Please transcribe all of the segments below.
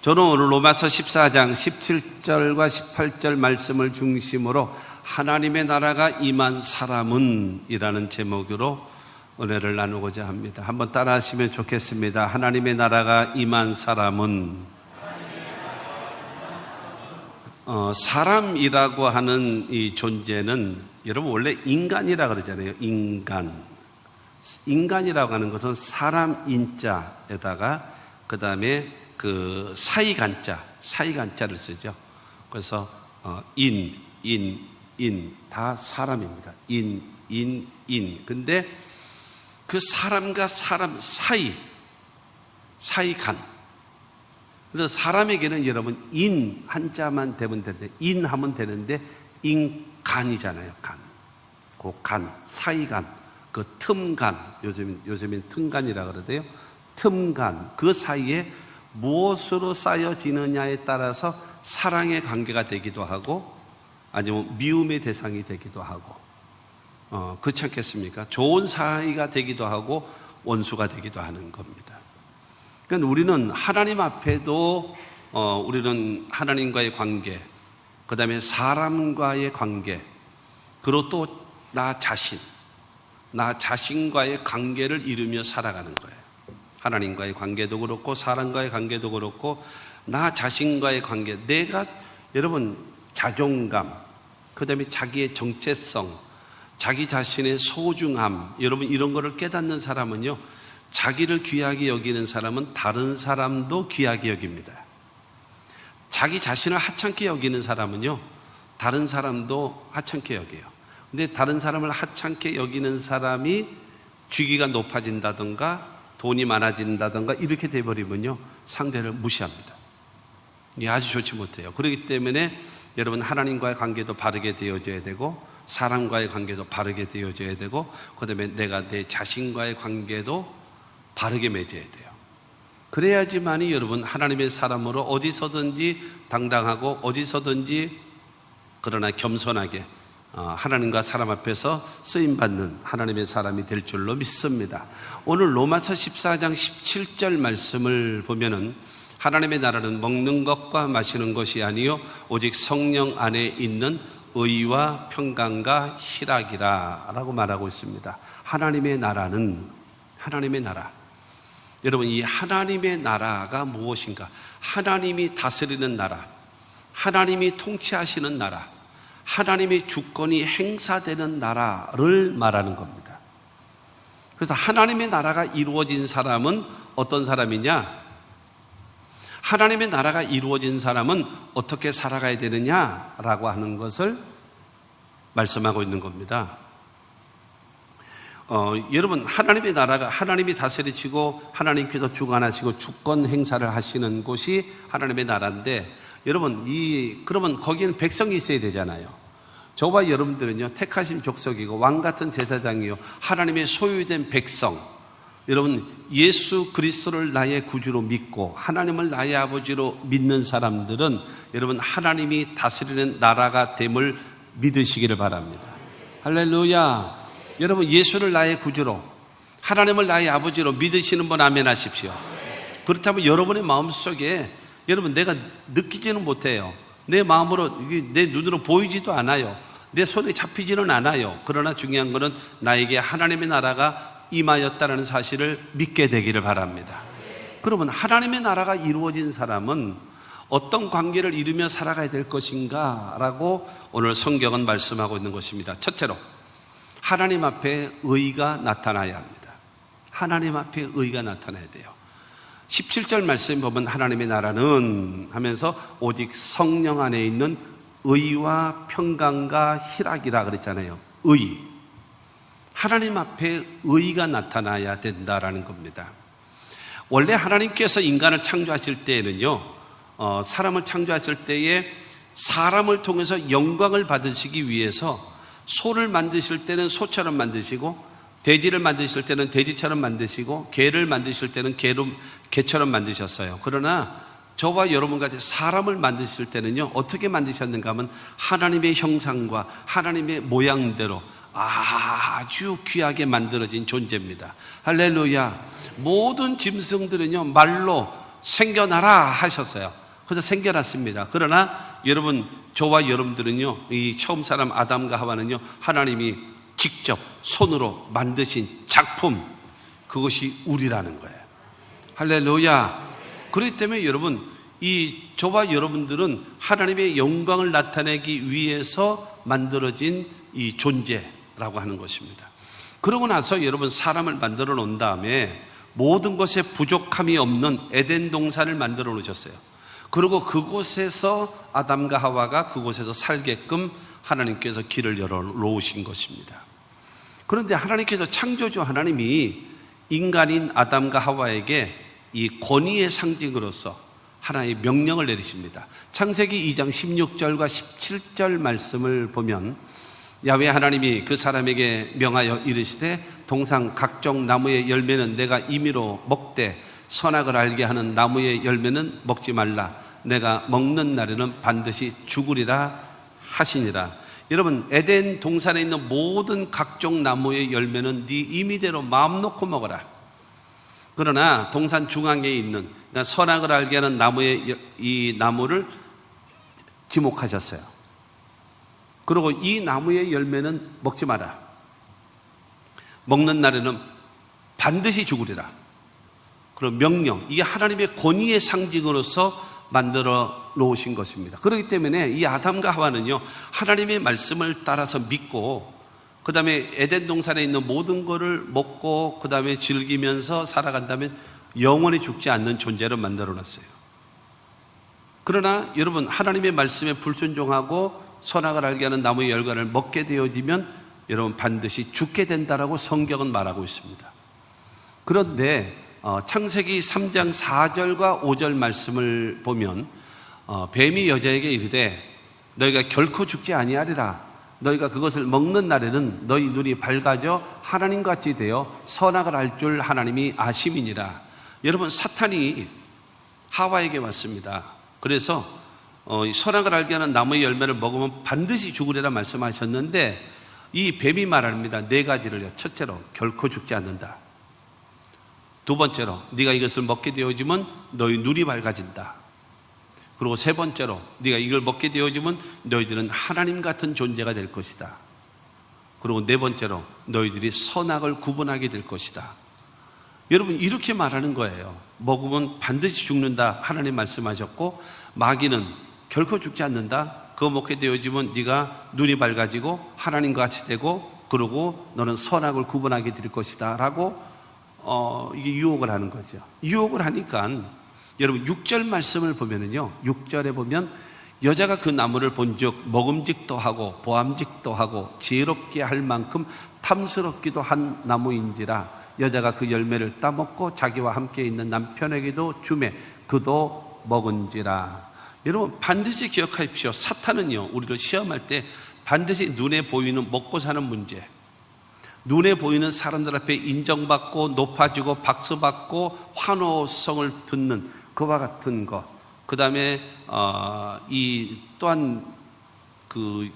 저는 오늘 로마서 14장 17절과 18절 말씀을 중심으로 하나님의 나라가 임한 사람은 이라는 제목으로 은혜를 나누고자 합니다. 한번 따라 하시면 좋겠습니다. 하나님의 나라가 임한 사람은 사람이라고 하는 이 존재는 여러분 원래 인간이라 그러잖아요. 인간이라고 하는 것은 사람 인자에다가 그 다음에 그 사이간자를 쓰죠. 그래서 인 다 사람입니다. 인. 근데 그 사람과 사람 사이간. 그래서 사람에게는 여러분 인 한자만 되면 되는데 인하면 되는데 인간이잖아요. 간, 사이간, 그 틈간, 요즘엔 틈간이라 그러대요. 틈간, 그 사이에 무엇으로 쌓여지느냐에 따라서 사랑의 관계가 되기도 하고 아니면 미움의 대상이 되기도 하고 그렇지 않겠습니까? 좋은 사이가 되기도 하고 원수가 되기도 하는 겁니다. 그러니까 우리는 하나님 앞에도 우리는 하나님과의 관계, 그 다음에 사람과의 관계, 그리고 또 나 자신과의 관계를 이루며 살아가는 거예요. 하나님과의 관계도 그렇고 사람과의 관계도 그렇고 나 자신과의 관계, 내가 여러분 자존감, 그 다음에 자기의 정체성, 자기 자신의 소중함, 여러분 이런 거를 깨닫는 사람은요, 자기를 귀하게 여기는 사람은 다른 사람도 귀하게 여깁니다. 자기 자신을 하찮게 여기는 사람은요, 다른 사람도 하찮게 여겨요. 근데 다른 사람을 하찮게 여기는 사람이 직위가 높아진다든가 돈이 많아진다든가 이렇게 돼버리면요, 상대를 무시합니다. 이게 아주 좋지 못해요. 그렇기 때문에 여러분 하나님과의 관계도 바르게 되어져야 되고 사람과의 관계도 바르게 되어져야 되고 그 다음에 내가 내 자신과의 관계도 바르게 맺어야 돼요. 그래야지만이 여러분 하나님의 사람으로 어디서든지 당당하고 어디서든지 그러나 겸손하게 하나님과 사람 앞에서 쓰임받는 하나님의 사람이 될 줄로 믿습니다. 오늘 로마서 14장 17절 말씀을 보면은 하나님의 나라는 먹는 것과 마시는 것이 아니요 오직 성령 안에 있는 의와 평강과 희락이라 라고 말하고 있습니다. 하나님의 나라는 하나님의 나라. 여러분 이 하나님의 나라가 무엇인가? 하나님이 다스리는 나라, 하나님이 통치하시는 나라, 하나님의 주권이 행사되는 나라를 말하는 겁니다. 그래서 하나님의 나라가 이루어진 사람은 어떤 사람이냐? 하나님의 나라가 이루어진 사람은 어떻게 살아가야 되느냐라고 하는 것을 말씀하고 있는 겁니다. 여러분 하나님의 나라가 하나님이 다스리시고 하나님께서 주관하시고 주권 행사를 하시는 곳이 하나님의 나라인데 여러분 그러면 거기는 백성이 있어야 되잖아요. 저와 여러분들은요 택하신 족속이고 왕같은 제사장이요 하나님의 소유된 백성. 여러분 예수 그리스도를 나의 구주로 믿고 하나님을 나의 아버지로 믿는 사람들은 여러분 하나님이 다스리는 나라가 됨을 믿으시기를 바랍니다. 할렐루야. 여러분 예수를 나의 구주로 하나님을 나의 아버지로 믿으시는 분 아멘 하십시오. 그렇다면 여러분의 마음속에 여러분 내가 느끼지는 못해요. 내 마음으로 내 눈으로 보이지도 않아요. 내 손에 잡히지는 않아요. 그러나 중요한 것은 나에게 하나님의 나라가 임하였다는 사실을 믿게 되기를 바랍니다. 그러면 하나님의 나라가 이루어진 사람은 어떤 관계를 이루며 살아가야 될 것인가 라고 오늘 성경은 말씀하고 있는 것입니다. 첫째로 하나님 앞에 의가 나타나야 합니다. 하나님 앞에 의가 나타나야 돼요. 17절 말씀 보면 하나님의 나라는 하면서 오직 성령 안에 있는 의와 평강과 희락이라 그랬잖아요. 의. 하나님 앞에 의가 나타나야 된다라는 겁니다. 원래 하나님께서 인간을 창조하실 때에는요, 사람을 창조하실 때에 사람을 통해서 영광을 받으시기 위해서 소를 만드실 때는 소처럼 만드시고 돼지를 만드실 때는 돼지처럼 만드시고 개를 만드실 때는 개처럼 만드셨어요. 그러나 저와 여러분같이 사람을 만드실 때는요 어떻게 만드셨는가 하면 하나님의 형상과 하나님의 모양대로 아주 귀하게 만들어진 존재입니다. 할렐루야. 모든 짐승들은요 말로 생겨나라 하셨어요. 그래서 생겨났습니다. 그러나 여러분, 저와 여러분들은요, 이 처음 사람 아담과 하와는요, 하나님이 직접 손으로 만드신 작품, 그것이 우리라는 거예요. 할렐루야. 그렇기 때문에 여러분, 이 저와 여러분들은 하나님의 영광을 나타내기 위해서 만들어진 이 존재라고 하는 것입니다. 그러고 나서 여러분, 사람을 만들어 놓은 다음에 모든 것에 부족함이 없는 에덴 동산을 만들어 놓으셨어요. 그리고 그곳에서 아담과 하와가 그곳에서 살게끔 하나님께서 길을 열어 놓으신 것입니다. 그런데 하나님께서, 창조주 하나님이 인간인 아담과 하와에게 이 권위의 상징으로서 하나의 명령을 내리십니다. 창세기 2장 16절과 17절 말씀을 보면 야훼 하나님이 그 사람에게 명하여 이르시되 동산 각종 나무의 열매는 내가 임의로 먹되 선악을 알게 하는 나무의 열매는 먹지 말라. 내가 먹는 날에는 반드시 죽으리라 하시니라. 여러분, 에덴 동산에 있는 모든 각종 나무의 열매는 네 임의대로 마음 놓고 먹어라. 그러나 동산 중앙에 있는, 그러니까 선악을 알게 하는 나무의 이 나무를 지목하셨어요. 그리고 이 나무의 열매는 먹지 마라. 먹는 날에는 반드시 죽으리라. 그런 명령, 이게 하나님의 권위의 상징으로서 만들어 놓으신 것입니다. 그렇기 때문에 이 아담과 하와는요, 하나님의 말씀을 따라서 믿고, 그 다음에 에덴 동산에 있는 모든 것을 먹고 그 다음에 즐기면서 살아간다면 영원히 죽지 않는 존재로 만들어 놨어요. 그러나 여러분, 하나님의 말씀에 불순종하고 선악을 알게 하는 나무의 열과를 먹게 되어지면 여러분 반드시 죽게 된다라고 성경은 말하고 있습니다. 그런데 창세기 3장 4절과 5절 말씀을 보면 뱀이 여자에게 이르되 너희가 결코 죽지 아니하리라. 너희가 그것을 먹는 날에는 너희 눈이 밝아져 하나님같이 되어 선악을 알 줄 하나님이 아심이니라. 여러분, 사탄이 하와에게 왔습니다. 그래서 선악을 알게 하는 나무의 열매를 먹으면 반드시 죽으리라 말씀하셨는데, 이 뱀이 말합니다. 네 가지를요. 첫째로, 결코 죽지 않는다. 두 번째로, 네가 이것을 먹게 되어지면 너희 눈이 밝아진다. 그리고 세 번째로, 네가 이걸 먹게 되어지면 너희들은 하나님 같은 존재가 될 것이다. 그리고 네 번째로, 너희들이 선악을 구분하게 될 것이다. 여러분, 이렇게 말하는 거예요. 먹으면 반드시 죽는다 하나님 말씀하셨고, 마귀는 결코 죽지 않는다. 그거 먹게 되어지면 네가 눈이 밝아지고 하나님과 같이 되고, 그러고 너는 선악을 구분하게 될 것이다 라고 이게 유혹을 하는 거죠. 유혹을 하니까 여러분 6절 말씀을 보면은요, 6절에 보면 여자가 그 나무를 본즉 먹음직도 하고 보암직도 하고 지혜롭게 할 만큼 탐스럽기도 한 나무인지라 여자가 그 열매를 따먹고 자기와 함께 있는 남편에게도 주매 그도 먹은지라. 여러분, 반드시 기억하십시오. 사탄은요, 우리를 시험할 때 반드시 눈에 보이는 먹고 사는 문제, 눈에 보이는 사람들 앞에 인정받고 높아지고 박수받고 환호성을 듣는 그와 같은 것, 그 다음에 이 또한 그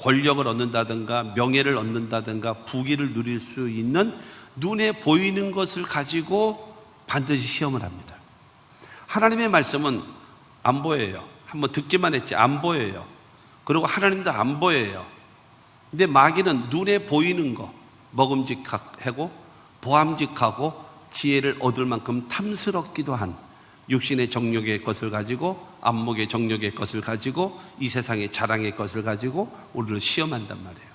권력을 얻는다든가 명예를 얻는다든가 부귀를 누릴 수 있는 눈에 보이는 것을 가지고 반드시 시험을 합니다. 하나님의 말씀은 안 보여요. 한번 듣기만 했지 안 보여요. 그리고 하나님도 안 보여요. 근데 마귀는 눈에 보이는 거, 먹음직하고 보암직하고 지혜를 얻을 만큼 탐스럽기도 한 육신의 정욕의 것을 가지고, 안목의 정욕의 것을 가지고, 이 세상의 자랑의 것을 가지고 우리를 시험한단 말이에요.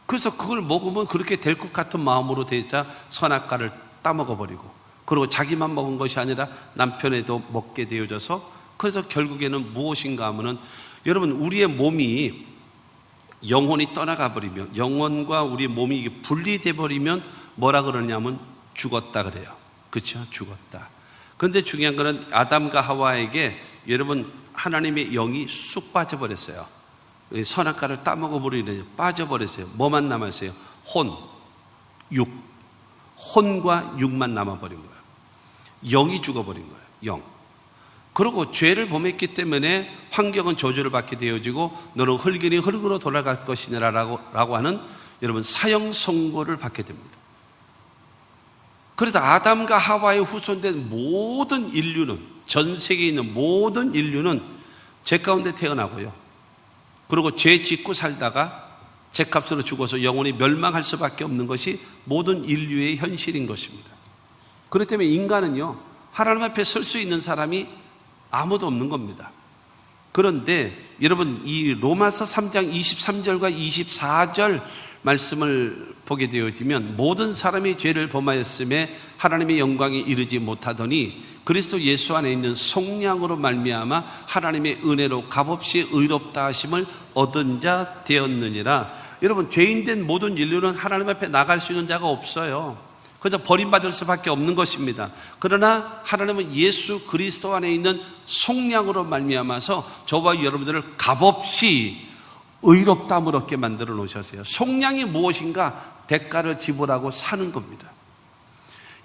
그래서 그걸 먹으면 그렇게 될 것 같은 마음으로 되자 선악과를 따먹어버리고, 그리고 자기만 먹은 것이 아니라 남편에도 먹게 되어져서, 그래서 결국에는 무엇인가 하면은 여러분, 우리의 몸이 영혼이 떠나가 버리면, 영혼과 우리 몸이 분리돼 버리면 뭐라 그러냐면 죽었다 그래요. 그렇죠? 죽었다. 그런데 중요한 거는 아담과 하와에게 여러분 하나님의 영이 쑥 빠져버렸어요. 선악과를 따먹어버리는 빠져버렸어요. 뭐만 남았어요? 혼, 육. 혼과 육만 남아버린 거예요. 영이 죽어버린 거예요. 영. 그리고 죄를 범했기 때문에 환경은 저주를 받게 되어지고 너는 흙이니 흙으로 돌아갈 것이니라고 하는 여러분 사형 선고를 받게 됩니다. 그래서 아담과 하와의 후손된 모든 인류는, 전 세계에 있는 모든 인류는 죄 가운데 태어나고요. 그리고 죄 짓고 살다가 죄값으로 죽어서 영원히 멸망할 수밖에 없는 것이 모든 인류의 현실인 것입니다. 그렇기 때문에 인간은요, 하나님 앞에 설 수 있는 사람이 아무도 없는 겁니다. 그런데 여러분, 이 로마서 3장 23절과 24절 말씀을 보게 되어지면 모든 사람이 죄를 범하였음에 하나님의 영광에 이르지 못하더니 그리스도 예수 안에 있는 속량으로 말미암아 하나님의 은혜로 값없이 의롭다 하심을 얻은 자 되었느니라. 여러분, 죄인된 모든 인류는 하나님 앞에 나갈 수 있는 자가 없어요. 그저 버림받을 수밖에 없는 것입니다. 그러나 하나님은 예수 그리스도 안에 있는 속량으로 말미암아서 저와 여러분들을 값없이 의롭다함을 얻게 만들어 놓으셨어요. 속량이 무엇인가? 대가를 지불하고 사는 겁니다.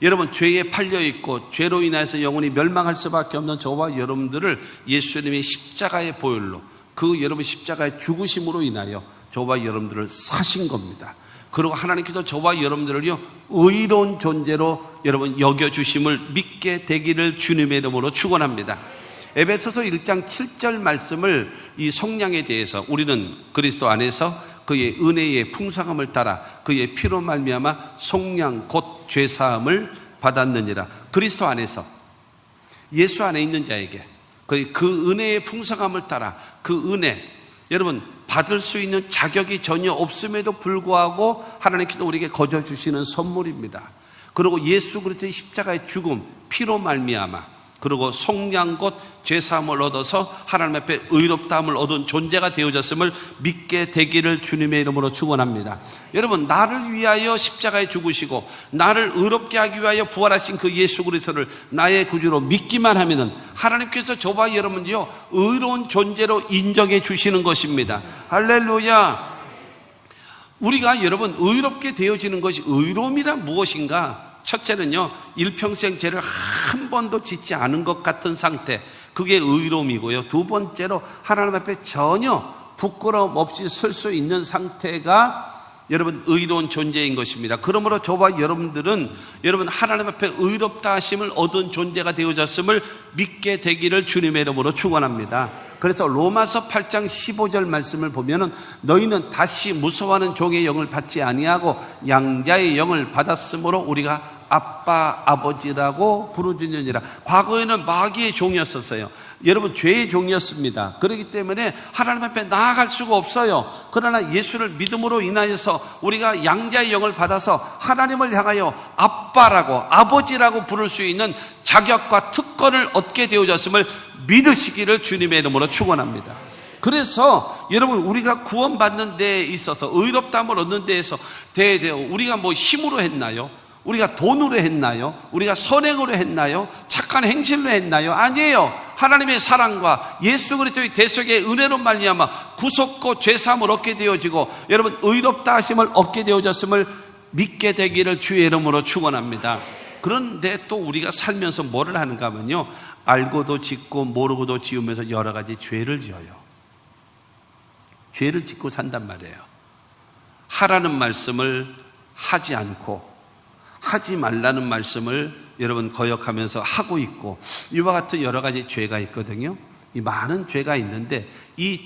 여러분, 죄에 팔려 있고 죄로 인해서 영원히 멸망할 수밖에 없는 저와 여러분들을 예수님의 십자가의 보혈로, 그 여러분 십자가의 죽으심으로 인하여 저와 여러분들을 사신 겁니다. 그리고 하나님께서 저와 여러분들을요, 의로운 존재로 여러분 여겨주심을 믿게 되기를 주님의 이름으로 축원합니다. 에베소서 1장 7절 말씀을, 이 속량에 대해서 우리는 그리스도 안에서 그의 은혜의 풍성함을 따라 그의 피로 말미암아 속량 곧 죄사함을 받았느니라. 그리스도 안에서, 예수 안에 있는 자에게 그 은혜의 풍성함을 따라 그 은혜, 여러분 받을 수 있는 자격이 전혀 없음에도 불구하고 하나님께서 우리에게 거저 주시는 선물입니다. 그리고 예수 그리스도의 십자가의 죽음, 피로 말미암아, 그리고 속량 곧 죄사함을 얻어서 하나님 앞에 의롭다함을 얻은 존재가 되어졌음을 믿게 되기를 주님의 이름으로 축원합니다. 여러분, 나를 위하여 십자가에 죽으시고 나를 의롭게 하기 위하여 부활하신 그 예수 그리스도를 나의 구주로 믿기만 하면은 하나님께서 저와 여러분이요, 의로운 존재로 인정해 주시는 것입니다. 할렐루야. 우리가 여러분 의롭게 되어지는 것이, 의로움이란 무엇인가? 첫째는요, 일평생 죄를 한 번도 짓지 않은 것 같은 상태, 그게 의로움이고요. 두 번째로 하나님 앞에 전혀 부끄러움 없이 설 수 있는 상태가 여러분 의로운 존재인 것입니다. 그러므로 저와 여러분들은 여러분 하나님 앞에 의롭다 하심을 얻은 존재가 되어졌음을 믿게 되기를 주님의 이름으로 축원합니다. 그래서 로마서 8장 15절 말씀을 보면은 너희는 다시 무서워하는 종의 영을 받지 아니하고 양자의 영을 받았으므로 우리가 아빠, 아버지라고 부르짖느니라. 과거에는 마귀의 종이었었어요. 여러분, 죄의 종이었습니다. 그렇기 때문에 하나님 앞에 나아갈 수가 없어요. 그러나 예수를 믿음으로 인하여서 우리가 양자의 영을 받아서 하나님을 향하여 아빠라고, 아버지라고 부를 수 있는 자격과 특권을 얻게 되어졌음을 믿으시기를 주님의 이름으로 축원합니다. 그래서 여러분, 우리가 구원받는 데에 있어서, 의롭다함을 얻는 데에서 우리가 뭐 힘으로 했나요? 우리가 돈으로 했나요? 우리가 선행으로 했나요? 착한 행실로 했나요? 아니에요. 하나님의 사랑과 예수 그리스도의 대속의 은혜로 말미암아 구속과 죄사함을 얻게 되어지고 여러분 의롭다 하심을 얻게 되어졌음을 믿게 되기를 주의 이름으로 축원합니다. 그런데 또 우리가 살면서 뭐를 하는가 하면요, 알고도 짓고 모르고도 지으면서 여러 가지 죄를 지어요. 죄를 짓고 산단 말이에요. 하라는 말씀을 하지 않고 하지 말라는 말씀을 여러분 거역하면서 하고 있고, 이와 같은 여러 가지 죄가 있거든요. 이 많은 죄가 있는데 이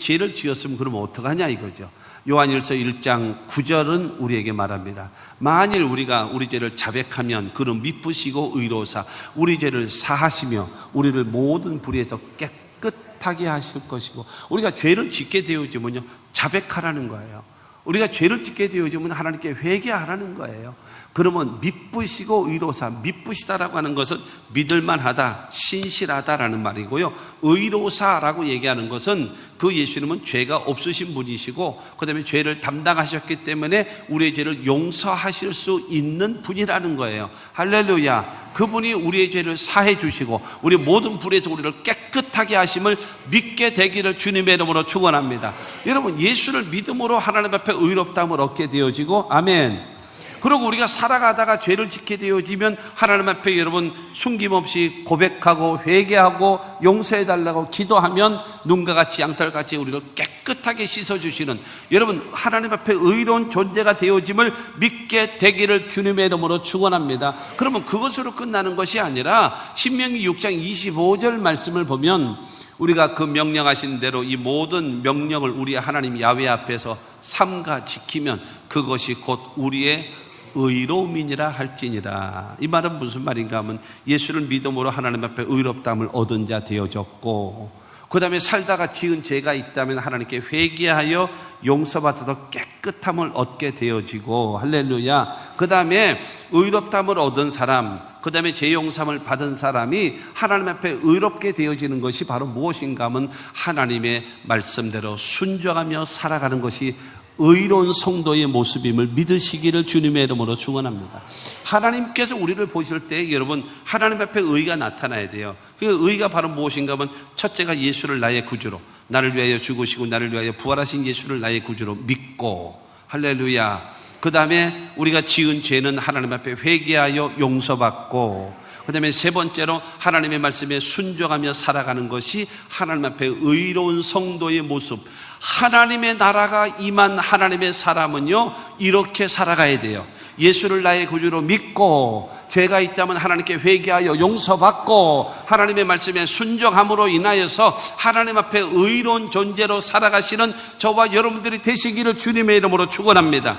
죄를 지었으면 그러면 어떡하냐 이거죠. 요한일서 1장 9절은 우리에게 말합니다. 만일 우리가 우리 죄를 자백하면 그는 미쁘시고 의로우사 우리 죄를 사하시며 우리를 모든 불의에서 깨끗하게 하실 것이고, 우리가 죄를 짓게 되어지면요, 자백하라는 거예요. 우리가 죄를 짓게 되어지면 하나님께 회개하라는 거예요. 그러면 미쁘시고 의로우사, 미쁘시다라고 하는 것은 믿을만하다, 신실하다라는 말이고요. 의로우사라고 얘기하는 것은 그 예수님은 죄가 없으신 분이시고 그 다음에 죄를 담당하셨기 때문에 우리의 죄를 용서하실 수 있는 분이라는 거예요. 할렐루야. 그분이 우리의 죄를 사해 주시고 우리 모든 불에서 우리를 깨끗하게 하심을 믿게 되기를 주님의 이름으로 축원합니다. 여러분, 예수를 믿음으로 하나님 앞에 의롭다함을 얻게 되어지고, 아멘. 그리고 우리가 살아가다가 죄를 짓게 되어지면 하나님 앞에 여러분 숨김없이 고백하고 회개하고 용서해달라고 기도하면 눈과 같이 양털같이 우리를 깨끗하게 깨끗하게 씻어주시는, 여러분 하나님 앞에 의로운 존재가 되어짐을 믿게 되기를 주님의 이름으로 축원합니다. 그러면 그것으로 끝나는 것이 아니라 신명기 6장 25절 말씀을 보면 우리가 그 명령하신 대로 이 모든 명령을 우리 하나님 야훼 앞에서 삼가 지키면 그것이 곧 우리의 의로움이니라 할지니라. 이 말은 무슨 말인가 하면 예수를 믿음으로 하나님 앞에 의롭다함을 얻은 자 되어졌고, 그 다음에 살다가 지은 죄가 있다면 하나님께 회개하여 용서받아서 깨끗함을 얻게 되어지고, 할렐루야. 그 다음에 의롭다함을 얻은 사람, 그 다음에 죄 용서함을 받은 사람이 하나님 앞에 의롭게 되어지는 것이 바로 무엇인가 하면 하나님의 말씀대로 순종하며 살아가는 것이 의로운 성도의 모습임을 믿으시기를 주님의 이름으로 축원합니다. 하나님께서 우리를 보실 때 여러분 하나님 앞에 의가 나타나야 돼요. 그 의가 바로 무엇인가 하면 첫째가 예수를 나의 구주로, 나를 위하여 죽으시고 나를 위하여 부활하신 예수를 나의 구주로 믿고, 할렐루야. 그 다음에 우리가 지은 죄는 하나님 앞에 회개하여 용서받고, 그 다음에 세 번째로 하나님의 말씀에 순종하며 살아가는 것이 하나님 앞에 의로운 성도의 모습. 하나님의 나라가 임한 하나님의 사람은요 이렇게 살아가야 돼요. 예수를 나의 구주로 믿고, 죄가 있다면 하나님께 회개하여 용서받고, 하나님의 말씀에 순종함으로 인하여서 하나님 앞에 의로운 존재로 살아가시는 저와 여러분들이 되시기를 주님의 이름으로 축원합니다.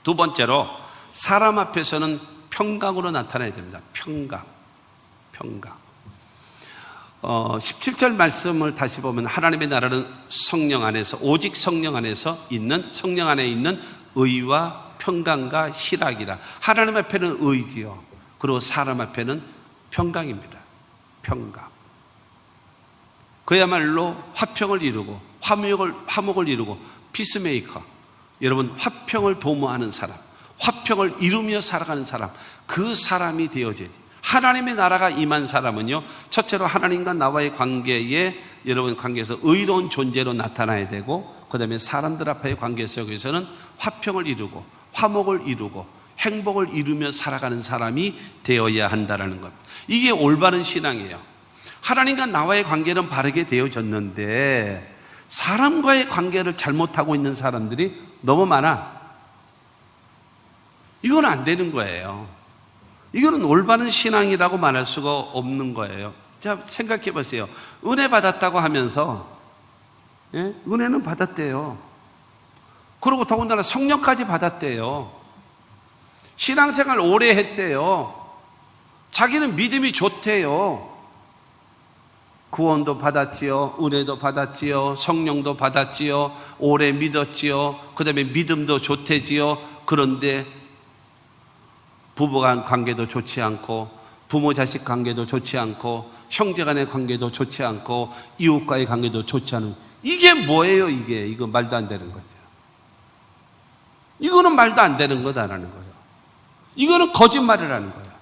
두 번째로 사람 앞에서는 평강으로 나타나야 됩니다. 평강. 17절 말씀을 다시 보면 하나님의 나라는 성령 안에서, 오직 성령 안에서 있는, 성령 안에 있는 의와 평강과 희락이라. 하나님 앞에는 의지요, 그리고 사람 앞에는 평강입니다. 평강. 그야말로 화평을 이루고 화목을 이루고 피스메이커. 여러분 화평을 도모하는 사람, 화평을 이루며 살아가는 사람, 그 사람이 되어져야 돼요. 하나님의 나라가 임한 사람은요 첫째로 하나님과 나와의 관계에, 여러분 관계에서 의로운 존재로 나타나야 되고, 그 다음에 사람들 앞의 관계 속에서는 화평을 이루고 화목을 이루고 행복을 이루며 살아가는 사람이 되어야 한다는 겁니다. 이게 올바른 신앙이에요. 하나님과 나와의 관계는 바르게 되어졌는데 사람과의 관계를 잘못하고 있는 사람들이 너무 많아. 이건 안 되는 거예요. 이거는 올바른 신앙이라고 말할 수가 없는 거예요. 자, 생각해 보세요. 은혜 받았다고 하면서, 은혜는 받았대요. 그리고 더군다나 성령까지 받았대요. 신앙생활 오래 했대요. 자기는 믿음이 좋대요. 구원도 받았지요, 은혜도 받았지요, 성령도 받았지요, 오래 믿었지요, 그 다음에 믿음도 좋대지요. 그런데 부부간 관계도 좋지 않고, 부모 자식 관계도 좋지 않고, 형제간의 관계도 좋지 않고, 이웃과의 관계도 좋지 않은, 이게 뭐예요? 이거 말도 안 되는 거죠. 이거는 말도 안 되는 거다라는 거예요. 이거는 거짓말이라는 거예요.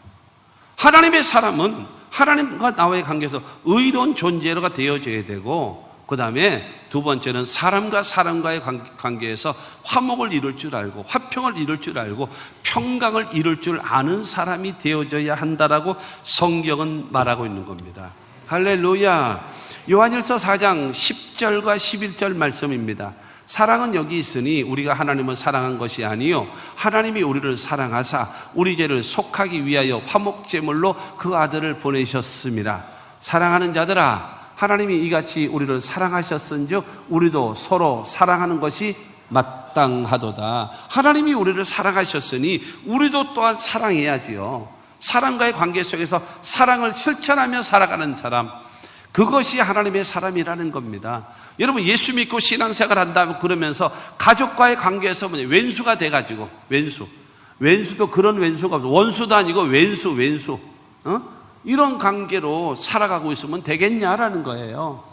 하나님의 사람은 하나님과 나와의 관계에서 의로운 존재가 되어져야 되고, 그 다음에 두 번째는 사람과 사람과의 관계에서 화목을 이룰 줄 알고 화평을 이룰 줄 알고 평강을 이룰 줄 아는 사람이 되어져야 한다라고 성경은 말하고 있는 겁니다. 할렐루야. 요한일서 4장 10절과 11절 말씀입니다. 사랑은 여기 있으니 우리가 하나님을 사랑한 것이 아니요 하나님이 우리를 사랑하사 우리 죄를 속하기 위하여 화목제물로 그 아들을 보내셨습니다. 사랑하는 자들아, 하나님이 이같이 우리를 사랑하셨은즉 우리도 서로 사랑하는 것이 마땅하도다. 하나님이 우리를 사랑하셨으니 우리도 또한 사랑해야지요. 사랑과의 관계 속에서 사랑을 실천하며 살아가는 사람, 그것이 하나님의 사람이라는 겁니다. 여러분 예수 믿고 신앙생활 한다면 그러면서 가족과의 관계에서 왼수가 돼가지고, 왼수도 그런 왼수가 없어. 원수도 아니고 왼수. 이런 관계로 살아가고 있으면 되겠냐라는 거예요.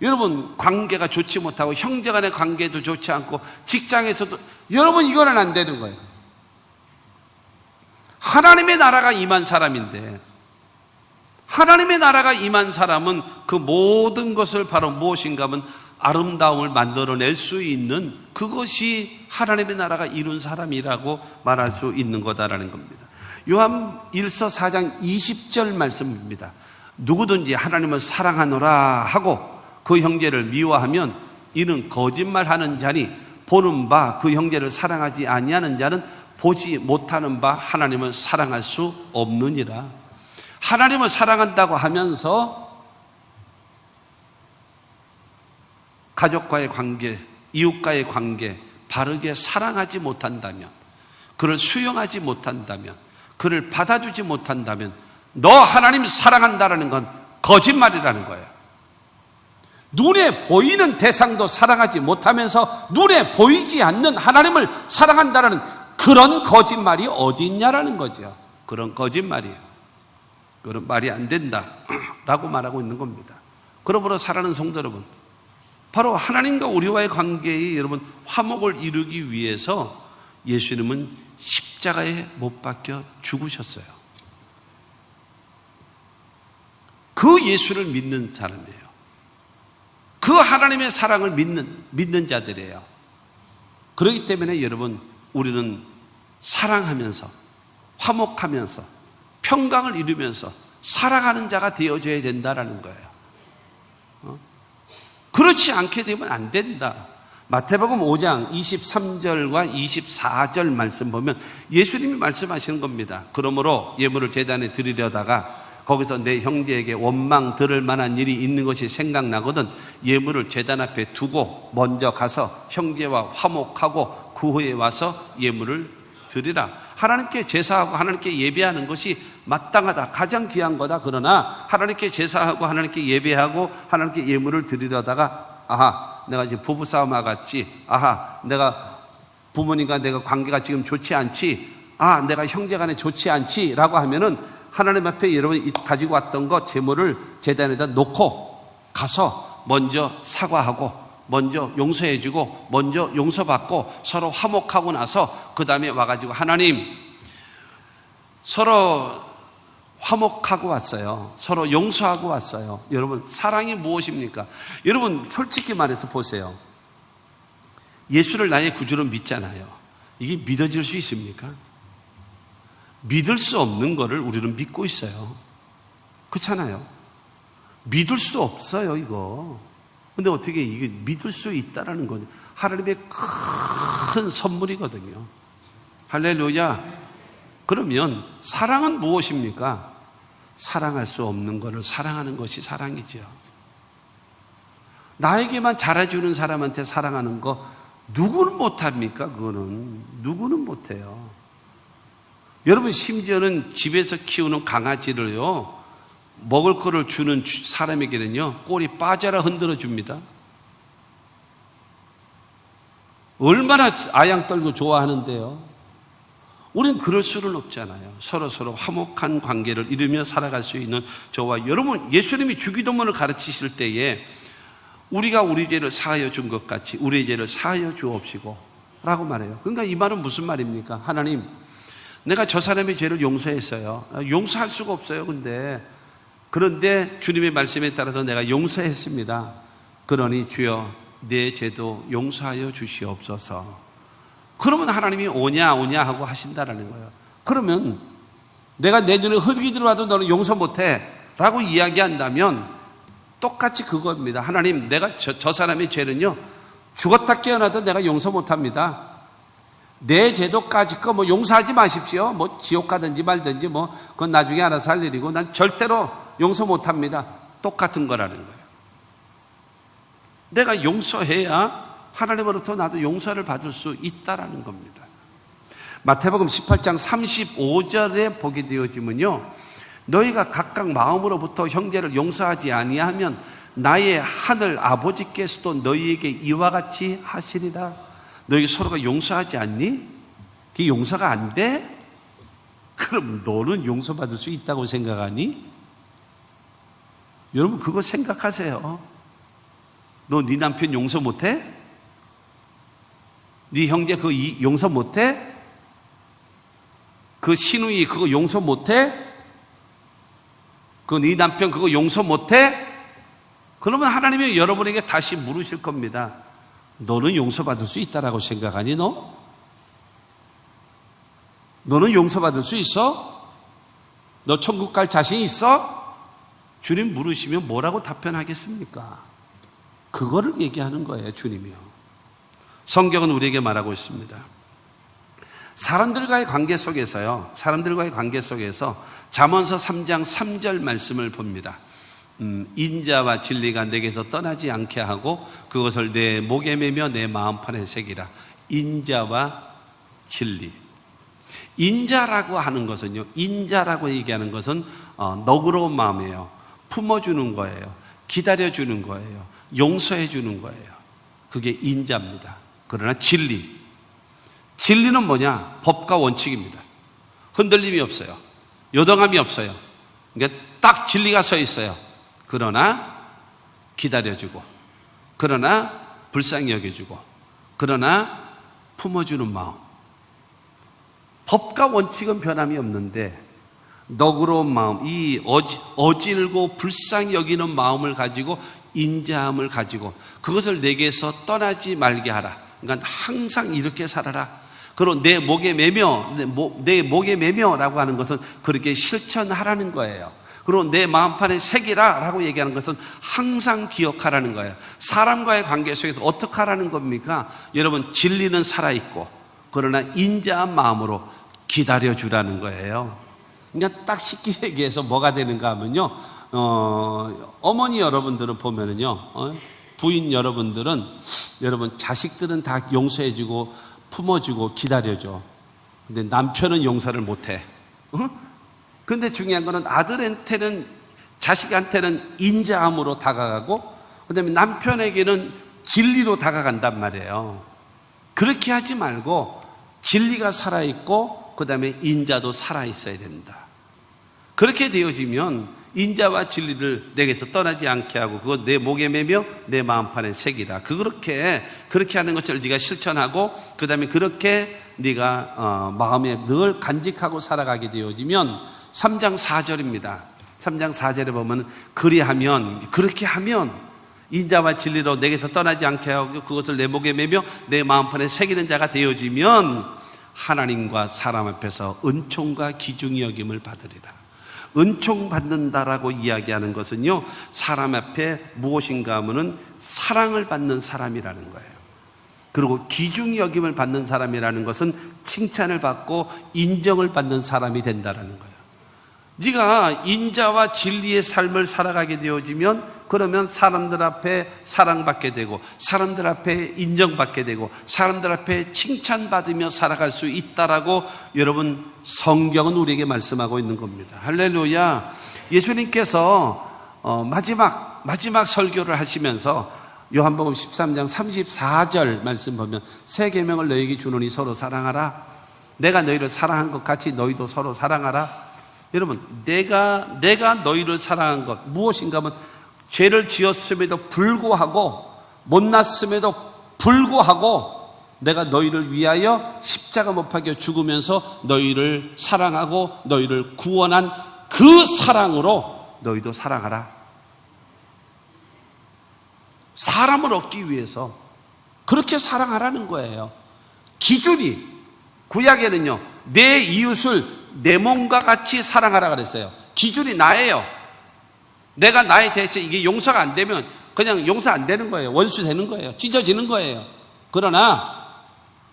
여러분 관계가 좋지 못하고 형제간의 관계도 좋지 않고 직장에서도, 여러분 이거는 안 되는 거예요. 하나님의 나라가 임한 사람인데, 하나님의 나라가 임한 사람은 그 모든 것을 바로 무엇인가 하면 아름다움을 만들어낼 수 있는, 그것이 하나님의 나라가 이룬 사람이라고 말할 수 있는 거다라는 겁니다. 요한 1서 4장 20절 말씀입니다. 누구든지 하나님을 사랑하노라 하고 그 형제를 미워하면 이는 거짓말하는 자니 보는 바 그 형제를 사랑하지 아니하는 자는 보지 못하는 바 하나님을 사랑할 수 없느니라. 하나님을 사랑한다고 하면서 가족과의 관계, 이웃과의 관계 바르게 사랑하지 못한다면, 그를 수용하지 못한다면, 그를 받아주지 못한다면 너 하나님 사랑한다라는 건 거짓말이라는 거예요. 눈에 보이는 대상도 사랑하지 못하면서 눈에 보이지 않는 하나님을 사랑한다라는 그런 거짓말이 어디 있냐라는 거죠. 그런 거짓말이에요. 그런 말이 안 된다라고 말하고 있는 겁니다. 그러므로 사랑하는 성도 여러분, 바로 하나님과 우리와의 관계에 여러분 화목을 이루기 위해서 예수님은 십자가에 못 박혀 죽으셨어요. 그 예수를 믿는 사람이에요. 그 하나님의 사랑을 믿는 자들이에요. 그렇기 때문에 여러분, 우리는 사랑하면서 화목하면서 평강을 이루면서 살아가는 자가 되어져야 된다라는 거예요. 그렇지 않게 되면 안 된다. 마태복음 5장 23절과 24절 말씀 보면 예수님이 말씀하시는 겁니다. 그러므로 예물을 제단에 드리려다가 거기서 내 형제에게 원망 들을 만한 일이 있는 것이 생각나거든 예물을 제단 앞에 두고 먼저 가서 형제와 화목하고 그 후에 와서 예물을 드리라. 하나님께 제사하고 하나님께 예배하는 것이 마땅하다. 가장 귀한 거다. 그러나 하나님께 제사하고 하나님께 예배하고 하나님께 예물을 드리려다가 아하, 내가 이제 부부싸움 하겠지. 아하, 내가 부모님과 내가 관계가 지금 좋지 않지. 아, 내가 형제간에 좋지 않지 라고 하면은 하나님 앞에 여러분이 가지고 왔던 거 제물을 제단에다 놓고 가서 먼저 사과하고 먼저 용서해주고 먼저 용서받고 서로 화목하고 나서 그 다음에 와가지고 하나님 서로 화목하고 왔어요. 서로 용서하고 왔어요. 여러분 사랑이 무엇입니까? 여러분 솔직히 말해서 보세요. 예수를 나의 구주로 믿잖아요. 이게 믿어질 수 있습니까? 믿을 수 없는 거를 우리는 믿고 있어요. 그렇잖아요. 믿을 수 없어요, 이거. 근데 어떻게 이게 믿을 수 있다라는 건 하나님의 큰 선물이거든요. 할렐루야. 그러면 사랑은 무엇입니까? 사랑할 수 없는 거를 사랑하는 것이 사랑이죠. 나에게만 잘해주는 사람한테 사랑하는 거 누구는 못합니까? 그거는 누구는 못해요. 여러분 심지어는 집에서 키우는 강아지를요 먹을 거를 주는 사람에게는요 꼬리 빠져라 흔들어 줍니다. 얼마나 아양 떨고 좋아하는데요. 우리는 그럴 수는 없잖아요. 서로 화목한 관계를 이루며 살아갈 수 있는 저와 여러분, 예수님이 주기도문을 가르치실 때에 우리가 우리 죄를 사하여 준 것 같이 우리의 죄를 사하여 주옵시고 라고 말해요. 그러니까 이 말은 무슨 말입니까? 하나님, 내가 저 사람의 죄를 용서했어요. 용서할 수가 없어요. 그런데 주님의 말씀에 따라서 내가 용서했습니다. 그러니 주여 내 죄도 용서하여 주시옵소서. 그러면 하나님이 오냐 하고 하신다라는 거예요. 그러면 내가 내 눈에 흙이 들어와도 너는 용서 못해 라고 이야기한다면 똑같이 그겁니다. 하나님, 내가 저 사람의 죄는요 죽었다 깨어나도 내가 용서 못합니다. 내 죄도까지 거 용서하지 마십시오. 지옥 가든지 말든지 그건 나중에 알아서 할 일이고 난 절대로 용서 못합니다. 똑같은 거라는 거예요. 내가 용서해야 하나님으로부터 나도 용서를 받을 수 있다라는 겁니다. 마태복음 18장 35절에 보게 되어지면요 너희가 각각 마음으로부터 형제를 용서하지 아니하면 나의 하늘 아버지께서도 너희에게 이와 같이 하시리라. 너희 서로가 용서하지 않니? 그게 용서가 안 돼? 그럼 너는 용서받을 수 있다고 생각하니? 여러분 그거 생각하세요. 너 네 남편 용서 못해? 네 형제 그거 용서 못해? 그 시누이 그거 용서 못해? 그 네 남편 그거 용서 못해? 그러면 하나님이 여러분에게 다시 물으실 겁니다. 너는 용서받을 수 있다라고 생각하니 너? 너는 용서받을 수 있어? 너 천국 갈 자신 있어? 주님 물으시면 뭐라고 답변하겠습니까? 그거를 얘기하는 거예요, 주님이요. 성경은 우리에게 말하고 있습니다. 사람들과의 관계 속에서 잠언서 3장 3절 말씀을 봅니다. 인자와 진리가 내게서 떠나지 않게 하고 그것을 내 목에 매며 내 마음판에 새기라. 인자와 진리. 인자라고 하는 것은요, 인자라고 얘기하는 것은 너그러운 마음이에요. 품어주는 거예요. 기다려주는 거예요. 용서해주는 거예요. 그게 인자입니다. 그러나 진리는 뭐냐? 법과 원칙입니다. 흔들림이 없어요. 요동함이 없어요. 그러니까 딱 진리가 서 있어요. 그러나 기다려주고, 그러나 불쌍히 여겨주고, 그러나 품어주는 마음. 법과 원칙은 변함이 없는데 너그러운 마음, 이 어질고 불쌍히 여기는 마음을 가지고 인자함을 가지고 그것을 내게서 떠나지 말게 하라. 그러니까 항상 이렇게 살아라. 그리고 내 목에 매며라고 하는 것은 그렇게 실천하라는 거예요. 그리고 내 마음판에 새기라 라고 얘기하는 것은 항상 기억하라는 거예요. 사람과의 관계 속에서 어떻게 하라는 겁니까? 여러분, 진리는 살아있고 그러나 인자한 마음으로 기다려주라는 거예요. 그러니까 딱 쉽게 얘기해서 뭐가 되는가 하면요, 어머니 여러분들은 보면은요, 부인 여러분들은, 여러분 자식들은 다 용서해주고 품어주고 기다려줘. 근데 남편은 용서를 못해. 근데 중요한 거는 아들한테는, 자식한테는 인자함으로 다가가고 그 다음에 남편에게는 진리로 다가간단 말이에요. 그렇게 하지 말고 진리가 살아있고 그 다음에 인자도 살아있어야 된다. 그렇게 되어지면 인자와 진리를 내게서 떠나지 않게 하고 그거 내 목에 매며 내 마음판에 새기라. 그렇게 하는 것을 네가 실천하고 그 다음에 그렇게 네가 마음에 늘 간직하고 살아가게 되어지면 3장 4절입니다. 3장 4절에 보면 그렇게 하면 인자와 진리로 내게서 떠나지 않게 하고 그것을 내 목에 매며 내 마음판에 새기는 자가 되어지면 하나님과 사람 앞에서 은총과 기중이 여김을 받으리라. 은총 받는다라고 이야기하는 것은요, 사람 앞에 무엇인가 하면은 사랑을 받는 사람이라는 거예요. 그리고 기중이 여김을 받는 사람이라는 것은 칭찬을 받고 인정을 받는 사람이 된다라는 거예요. 네가 인자와 진리의 삶을 살아가게 되어지면 그러면 사람들 앞에 사랑받게 되고 사람들 앞에 인정받게 되고 사람들 앞에 칭찬받으며 살아갈 수 있다라고 여러분 성경은 우리에게 말씀하고 있는 겁니다. 할렐루야. 예수님께서 마지막 설교를 하시면서 요한복음 13장 34절 말씀 보면 새 계명을 너희에게 주노니 서로 사랑하라. 내가 너희를 사랑한 것 같이 너희도 서로 사랑하라. 여러분, 내가 너희를 사랑한 것 무엇인가 하면 죄를 지었음에도 불구하고 못났음에도 불구하고 내가 너희를 위하여 십자가 못 박혀 죽으면서 너희를 사랑하고 너희를 구원한 그 사랑으로 너희도 사랑하라. 사람을 얻기 위해서 그렇게 사랑하라는 거예요. 기준이 구약에는요, 내 이웃을 내 몸과 같이 사랑하라 그랬어요. 기준이 나예요. 내가 나에 대해서 이게 용서가 안 되면 그냥 용서 안 되는 거예요. 원수 되는 거예요. 찢어지는 거예요. 그러나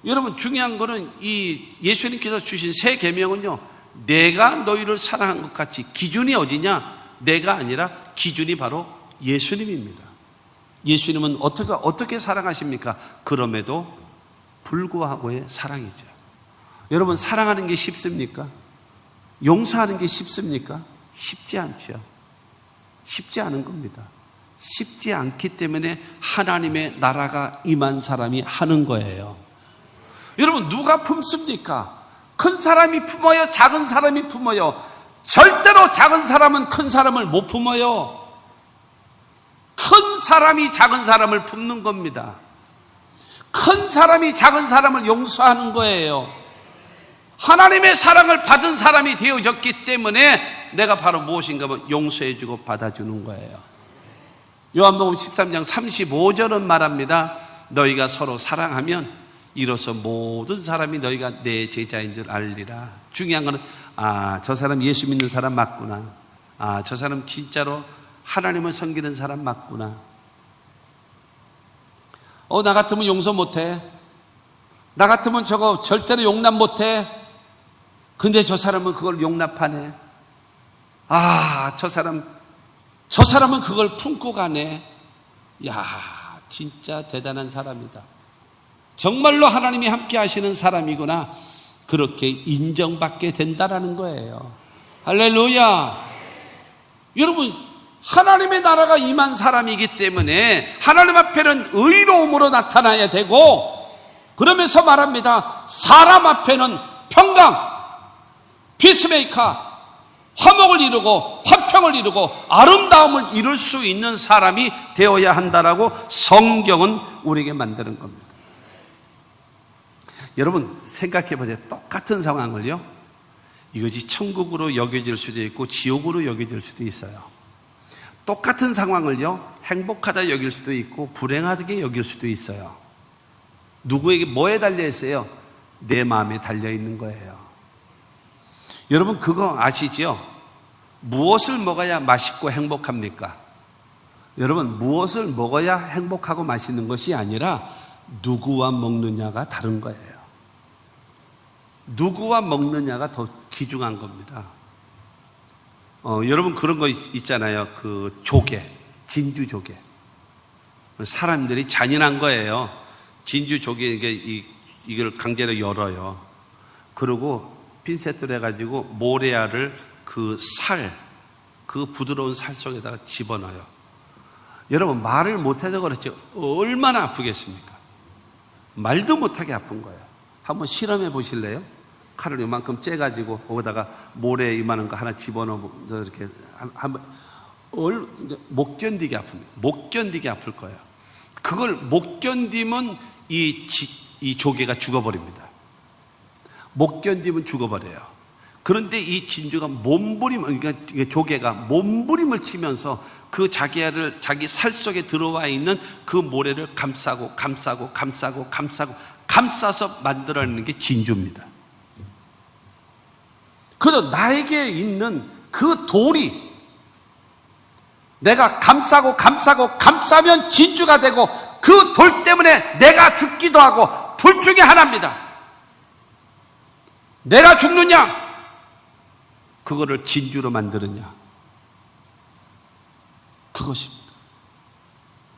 여러분 중요한 거는 이 예수님께서 주신 새 계명은요, 내가 너희를 사랑한 것 같이, 기준이 어디냐? 내가 아니라 기준이 바로 예수님입니다. 예수님은 어떻게 사랑하십니까? 그럼에도 불구하고의 사랑이죠. 여러분, 사랑하는 게 쉽습니까? 용서하는 게 쉽습니까? 쉽지 않죠. 쉽지 않은 겁니다. 쉽지 않기 때문에 하나님의 나라가 임한 사람이 하는 거예요. 여러분, 누가 품습니까? 큰 사람이 품어요? 작은 사람이 품어요? 절대로 작은 사람은 큰 사람을 못 품어요. 큰 사람이 작은 사람을 품는 겁니다. 큰 사람이 작은 사람을 용서하는 거예요. 하나님의 사랑을 받은 사람이 되어졌기 때문에 내가 바로 무엇인가 하면 용서해주고 받아주는 거예요. 요한복음 13장 35절은 말합니다. 너희가 서로 사랑하면 이로써 모든 사람이 너희가 내 제자인 줄 알리라. 중요한 거는 저 사람 예수 믿는 사람 맞구나. 저 사람 진짜로 하나님을 섬기는 사람 맞구나. 나 같으면 용서 못해. 나 같으면 저거 절대로 용납 못해. 근데 저 사람은 그걸 용납하네. 저 사람은 그걸 품고 가네. 야, 진짜 대단한 사람이다. 정말로 하나님이 함께 하시는 사람이구나. 그렇게 인정받게 된다라는 거예요. 할렐루야. 여러분, 하나님의 나라가 임한 사람이기 때문에 하나님 앞에는 의로움으로 나타나야 되고, 그러면서 말합니다. 사람 앞에는 평강, 피스메이커, 화목을 이루고 화평을 이루고 아름다움을 이룰 수 있는 사람이 되어야 한다라고 성경은 우리에게 만드는 겁니다. 여러분 생각해 보세요. 똑같은 상황을요, 이것이 천국으로 여겨질 수도 있고 지옥으로 여겨질 수도 있어요. 똑같은 상황을요, 행복하다 여길 수도 있고 불행하게 여길 수도 있어요. 누구에게 뭐에 달려 있어요? 내 마음에 달려 있는 거예요. 여러분 그거 아시죠? 무엇을 먹어야 맛있고 행복합니까? 여러분 무엇을 먹어야 행복하고 맛있는 것이 아니라 누구와 먹느냐가 다른 거예요. 누구와 먹느냐가 더 귀중한 겁니다. 여러분 그런 거 있잖아요. 그 조개, 진주 조개. 사람들이 잔인한 거예요. 진주 조개 이걸 강제로 열어요. 그리고 핀셋으로 해가지고 모래알을 그 부드러운 살 속에다가 집어넣어요. 여러분 말을 못해서 그렇지 얼마나 아프겠습니까? 말도 못하게 아픈 거예요. 한번 실험해 보실래요? 칼을 이만큼 째가지고 거기다가 모래 이만한 거 하나 집어넣어서 이렇게 한번 못 견디게 아픕니다. 못 견디게 아플 거예요. 그걸 못 견디면 이 조개가 죽어버립니다. 못 견디면 죽어버려요. 그런데 이 진주가 그러니까 조개가 몸부림을 치면서 그 자기 살 속에 들어와 있는 그 모래를 감싸서 만들어내는 게 진주입니다. 그래서 나에게 있는 그 돌이 내가 감싸면 진주가 되고 그 돌 때문에 내가 죽기도 하고 둘 중에 하나입니다. 내가 죽느냐? 그거를 진주로 만드느냐? 그것입니다.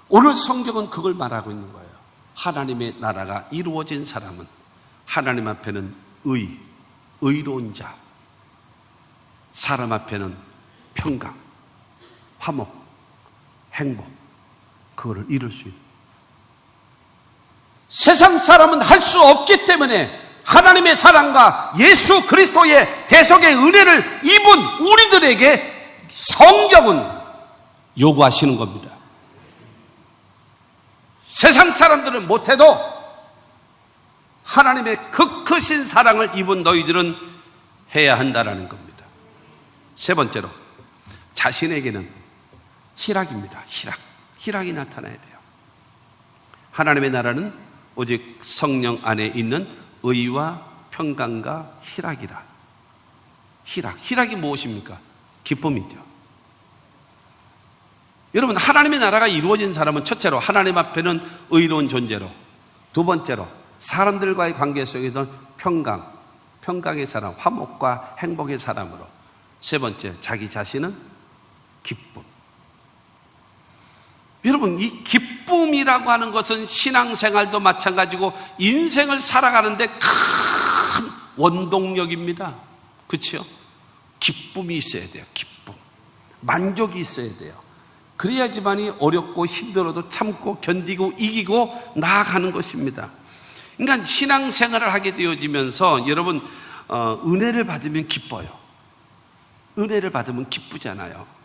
오늘 성경은 그걸 말하고 있는 거예요. 하나님의 나라가 이루어진 사람은 하나님 앞에는 의로운 자, 사람 앞에는 평강, 화목, 행복, 그거를 이룰 수 있는. 세상 사람은 할 수 없기 때문에 하나님의 사랑과 예수 그리스도의 대속의 은혜를 입은 우리들에게 성경은 요구하시는 겁니다. 세상 사람들은 못해도 하나님의 그 크신 사랑을 입은 너희들은 해야 한다라는 겁니다. 세 번째로, 자신에게는 희락입니다. 희락이 나타나야 돼요. 하나님의 나라는 오직 성령 안에 있는 의와 평강과 희락이라. 희락이 무엇입니까? 기쁨이죠. 여러분 하나님의 나라가 이루어진 사람은 첫째로 하나님 앞에는 의로운 존재로, 두 번째로 사람들과의 관계 속에서 평강의 사람, 화목과 행복의 사람으로, 세 번째 자기 자신은 기쁨. 여러분 이 기쁨이라고 하는 것은 신앙생활도 마찬가지고 인생을 살아가는데 큰 원동력입니다. 그렇죠? 기쁨이 있어야 돼요. 기쁨, 만족이 있어야 돼요. 그래야지만이 어렵고 힘들어도 참고 견디고 이기고 나아가는 것입니다. 그러니까 신앙생활을 하게 되어지면서 여러분 은혜를 받으면 기뻐요. 은혜를 받으면 기쁘잖아요.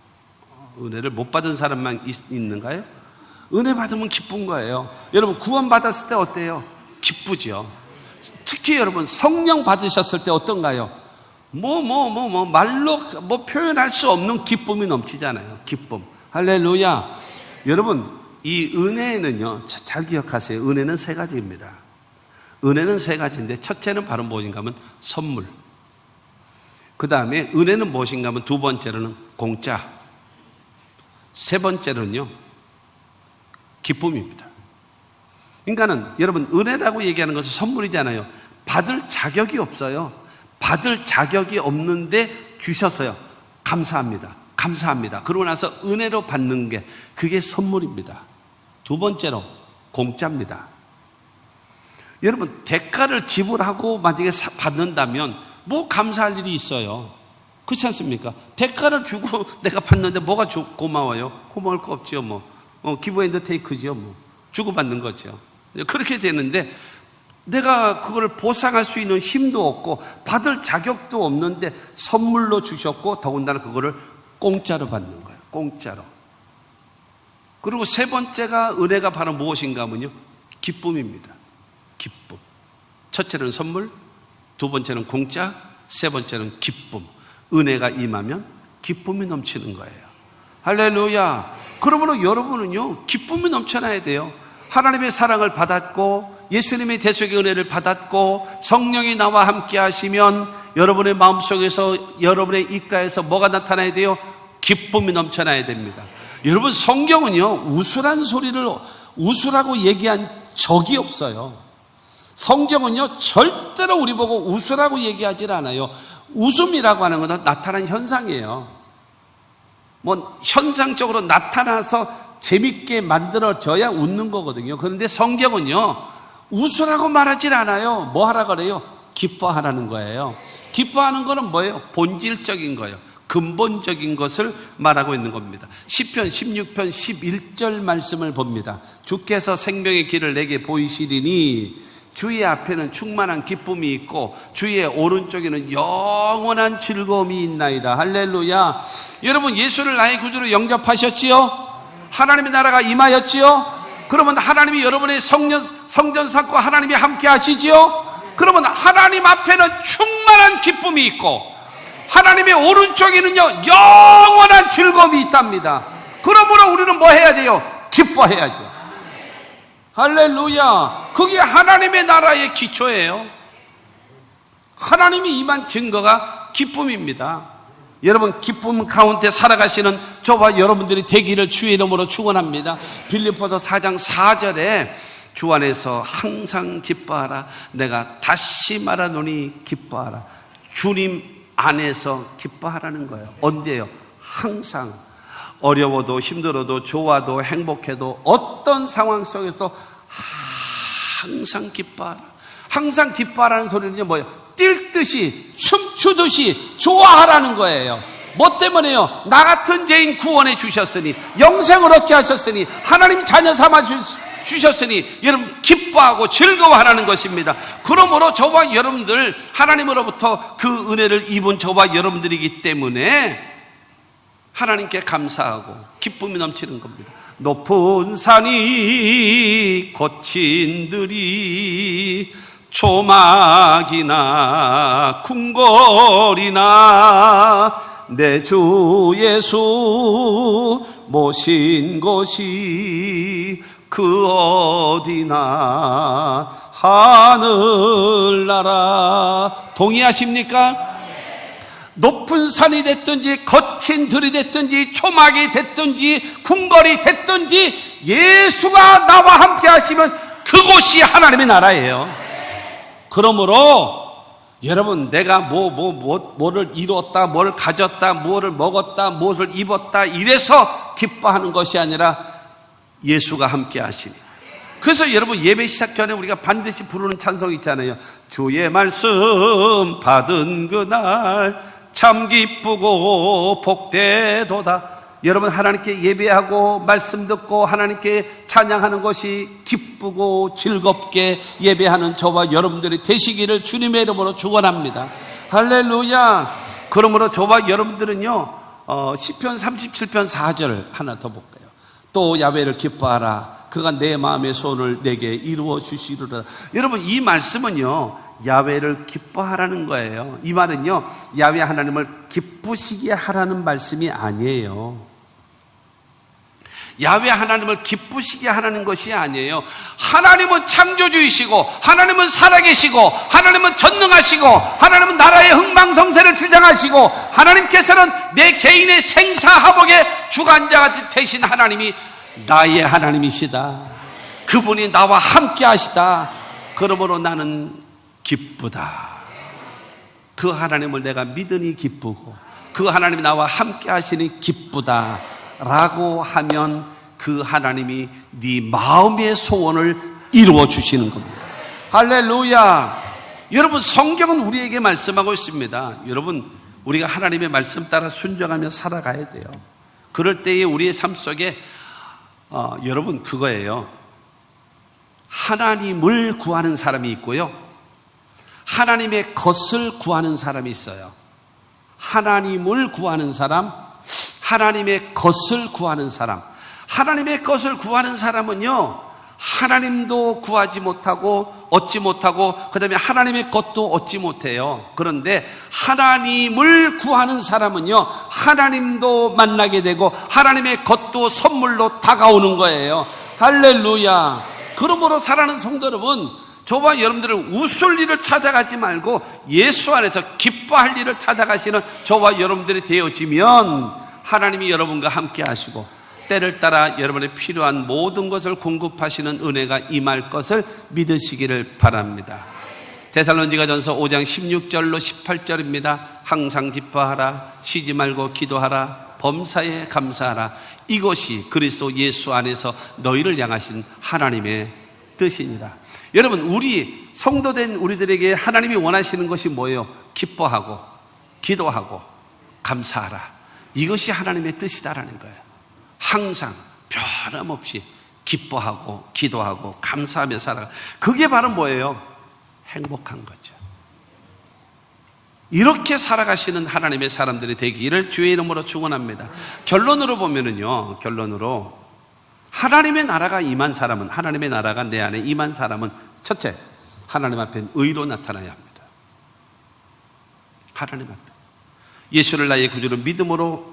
은혜를 못 받은 사람만 있는가요? 은혜 받으면 기쁜 거예요. 여러분 구원 받았을 때 어때요? 기쁘죠. 특히 여러분 성령 받으셨을 때 어떤가요? 말로 표현할 수 없는 기쁨이 넘치잖아요. 기쁨. 할렐루야. 여러분 이 은혜는요, 잘 기억하세요. 은혜는 세 가지입니다. 은혜는 세 가지인데 첫째는 바로 무엇인가 하면 선물, 그 다음에 은혜는 무엇인가 하면 두 번째로는 공짜, 세 번째로는요 기쁨입니다. 인간은 여러분 은혜라고 얘기하는 것은 선물이잖아요. 받을 자격이 없어요. 받을 자격이 없는데 주셨어요. 감사합니다. 감사합니다. 그러고 나서 은혜로 받는 게 그게 선물입니다. 두 번째로 공짜입니다. 여러분 대가를 지불하고 만약에 받는다면 뭐 감사할 일이 있어요. 그렇지 않습니까? 대가를 주고 내가 받는데 뭐가 고마워요? 고마울 거 없죠. 기브 앤드 테이크죠. 주고받는 거죠. 그렇게 되는데 내가 그걸 보상할 수 있는 힘도 없고 받을 자격도 없는데 선물로 주셨고 더군다나 그거를 공짜로 받는 거예요. 공짜로. 그리고 세 번째가 은혜가 바로 무엇인가 하면요, 기쁨입니다. 기쁨. 첫째는 선물, 두 번째는 공짜, 세 번째는 기쁨. 은혜가 임하면 기쁨이 넘치는 거예요. 할렐루야. 그러므로 여러분은요 기쁨이 넘쳐나야 돼요. 하나님의 사랑을 받았고 예수님의 대속의 은혜를 받았고 성령이 나와 함께 하시면 여러분의 마음속에서 여러분의 입가에서 뭐가 나타나야 돼요? 기쁨이 넘쳐나야 됩니다. 여러분 성경은요 우스란 소리를 웃으라고 얘기한 적이 없어요. 성경은요 절대로 우리 보고 웃으라고 얘기하지 않아요. 웃음이라고 하는 것은 나타난 현상이에요. 현상적으로 나타나서 재밌게 만들어져야 웃는 거거든요. 그런데 성경은요 웃으라고 말하지 않아요. 뭐 하라 그래요? 기뻐하라는 거예요. 기뻐하는 거는 뭐예요? 본질적인 거예요. 근본적인 것을 말하고 있는 겁니다. 시편 16편 11절 말씀을 봅니다. 주께서 생명의 길을 내게 보이시리니 주의 앞에는 충만한 기쁨이 있고 주의 오른쪽에는 영원한 즐거움이 있나이다. 할렐루야. 여러분 예수를 나의 구주로 영접하셨지요? 하나님의 나라가 임하였지요? 그러면 하나님이 여러분의 성전 삼고 하나님이 함께 하시지요? 그러면 하나님 앞에는 충만한 기쁨이 있고 하나님의 오른쪽에는요 영원한 즐거움이 있답니다. 그러므로 우리는 뭐 해야 돼요? 기뻐해야죠. 할렐루야. 그게 하나님의 나라의 기초예요. 하나님이 임한 증거가 기쁨입니다. 여러분 기쁨 가운데 살아가시는 저와 여러분들이 되기를 주의 이름으로 축원합니다. 빌립보서 4장 4절에 주 안에서 항상 기뻐하라. 내가 다시 말하노니 기뻐하라. 주님 안에서 기뻐하라는 거예요. 언제요? 항상. 어려워도 힘들어도 좋아도 행복해도 어떤 상황 속에서도 항상 기뻐하라. 항상 기뻐하라는 소리는 뭐예요? 뛸 듯이 춤추듯이 좋아하라는 거예요. 뭐 때문에요? 나 같은 죄인 구원해 주셨으니 영생을 얻게 하셨으니 하나님 자녀 삼아 주셨으니 여러분 기뻐하고 즐거워하라는 것입니다. 그러므로 저와 여러분들 하나님으로부터 그 은혜를 입은 저와 여러분들이기 때문에 하나님께 감사하고 기쁨이 넘치는 겁니다. 높은 산이 거친 들이 초막이나 궁궐이나 내 주 예수 모신 곳이 그 어디나 하늘나라. 동의하십니까? 높은 산이 됐든지 거친 들이 됐든지 초막이 됐든지 궁궐이 됐든지 예수가 나와 함께 하시면 그곳이 하나님의 나라예요. 그러므로 여러분 내가 뭐를 이뤘다, 뭘 가졌다, 뭐를 먹었다, 무엇을 입었다 이래서 기뻐하는 것이 아니라 예수가 함께 하시니. 그래서 여러분 예배 시작 전에 우리가 반드시 부르는 찬송 있잖아요. 주의 말씀 받은 그날 참 기쁘고 복되도다. 여러분 하나님께 예배하고 말씀 듣고 하나님께 찬양하는 것이 기쁘고 즐겁게 예배하는 저와 여러분들이 되시기를 주님의 이름으로 축원합니다. 할렐루야. 그러므로 저와 여러분들은요 시편 37편 4절 하나 더 볼까요? 또 야훼를 기뻐하라. 그가 내 마음의 소원을 내게 이루어 주시리로다. 여러분 이 말씀은요 야훼를 기뻐하라는 거예요. 이 말은요 야훼 하나님을 기쁘시게 하라는 말씀이 아니에요. 야훼 하나님을 기쁘시게 하라는 것이 아니에요. 하나님은 창조주이시고 하나님은 살아계시고 하나님은 전능하시고 하나님은 나라의 흥망성쇠를 주장하시고 하나님께서는 내 개인의 생사화복의 주관자가 되신 하나님이 나의 하나님이시다. 그분이 나와 함께 하시다. 그러므로 나는 기쁘다. 그 하나님을 내가 믿으니 기쁘고 그 하나님이 나와 함께 하시니 기쁘다 라고 하면 그 하나님이 네 마음의 소원을 이루어 주시는 겁니다. 할렐루야. 여러분, 성경은 우리에게 말씀하고 있습니다. 여러분, 우리가 하나님의 말씀 따라 순종하며 살아가야 돼요. 그럴 때에 우리의 삶 속에 여러분, 그거예요. 하나님을 구하는 사람이 있고요, 하나님의 것을 구하는 사람이 있어요. 하나님을 구하는 사람, 하나님의 것을 구하는 사람. 하나님의 것을 구하는 사람은요, 하나님도 구하지 못하고 얻지 못하고 그 다음에 하나님의 것도 얻지 못해요. 그런데 하나님을 구하는 사람은요, 하나님도 만나게 되고 하나님의 것도 선물로 다가오는 거예요. 할렐루야. 그러므로 사랑하는 성도 여러분, 저와 여러분들은 웃을 일을 찾아가지 말고 예수 안에서 기뻐할 일을 찾아가시는 저와 여러분들이 되어지면 하나님이 여러분과 함께 하시고 때를 따라 여러분의 필요한 모든 것을 공급하시는 은혜가 임할 것을 믿으시기를 바랍니다. 데살로니가전서 5장 16절로 18절입니다. 항상 기뻐하라, 쉬지 말고 기도하라, 범사에 감사하라. 이것이 그리스도 예수 안에서 너희를 향하신 하나님의 뜻이니라. 여러분, 우리 성도된 우리들에게 하나님이 원하시는 것이 뭐예요? 기뻐하고 기도하고 감사하라. 이것이 하나님의 뜻이다라는 거예요. 항상 변함없이 기뻐하고 기도하고 감사하며 살아가. 그게 바로 뭐예요? 행복한 거죠. 이렇게 살아가시는 하나님의 사람들이 되기를 주의 이름으로 축원합니다. 결론으로 보면은요, 결론으로 하나님의 나라가 임한 사람은, 하나님의 나라가 내 안에 임한 사람은 첫째, 하나님 앞에 의로 나타나야 합니다. 하나님 앞에 예수를 나의 구주로 믿음으로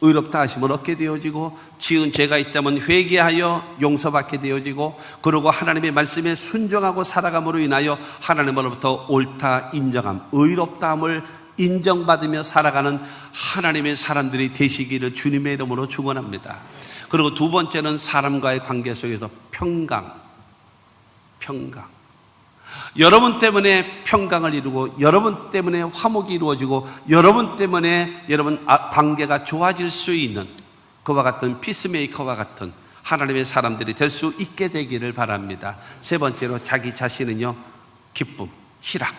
의롭다 하심을 얻게 되어지고, 지은 죄가 있다면 회개하여 용서받게 되어지고, 그리고 하나님의 말씀에 순종하고 살아감으로 인하여 하나님으로부터 옳다 인정함, 의롭다함을 인정받으며 살아가는 하나님의 사람들이 되시기를 주님의 이름으로 축원합니다. 그리고 두 번째는 사람과의 관계 속에서 평강. 여러분 때문에 평강을 이루고, 여러분 때문에 화목이 이루어지고, 여러분 때문에 여러분 관계가 좋아질 수 있는 그와 같은 피스메이커와 같은 하나님의 사람들이 될 수 있게 되기를 바랍니다. 세 번째로 자기 자신은요, 기쁨, 희락.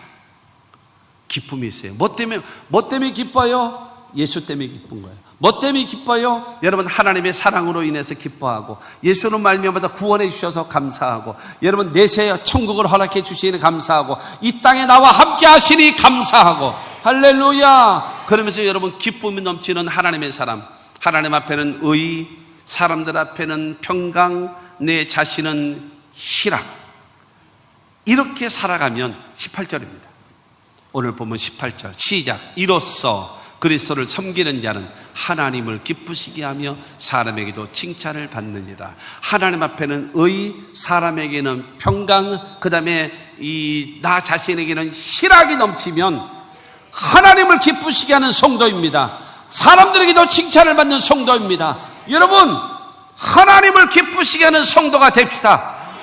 기쁨이 있어요. 뭐 때문에 기뻐요? 예수 때문에 기쁜 거예요. 뭐 때문에 기뻐요? 여러분, 하나님의 사랑으로 인해서 기뻐하고, 예수는 말미암아 구원해 주셔서 감사하고, 여러분 내세 천국을 허락해 주시니 감사하고, 이 땅에 나와 함께 하시니 감사하고, 할렐루야. 그러면서 여러분 기쁨이 넘치는 하나님의 사람, 하나님 앞에는 의, 사람들 앞에는 평강, 내 자신은 희락. 이렇게 살아가면 18절입니다. 오늘 보면 18절 시작. 이로써 그리스도를 섬기는 자는 하나님을 기쁘시게 하며 사람에게도 칭찬을 받느니라. 하나님 앞에는 의, 사람에게는 평강, 그 다음에 나 자신에게는 희락이 넘치면 하나님을 기쁘시게 하는 성도입니다. 사람들에게도 칭찬을 받는 성도입니다. 여러분, 하나님을 기쁘시게 하는 성도가 됩시다.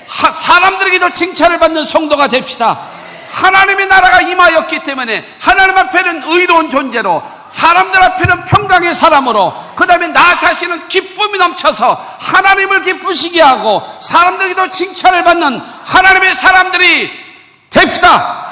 사람들에게도 칭찬을 받는 성도가 됩시다. 하나님의 나라가 임하였기 때문에 하나님 앞에는 의로운 존재로, 사람들 앞에는 평강의 사람으로, 그 다음에 나 자신은 기쁨이 넘쳐서 하나님을 기쁘시게 하고 사람들에게도 칭찬을 받는 하나님의 사람들이 됩시다.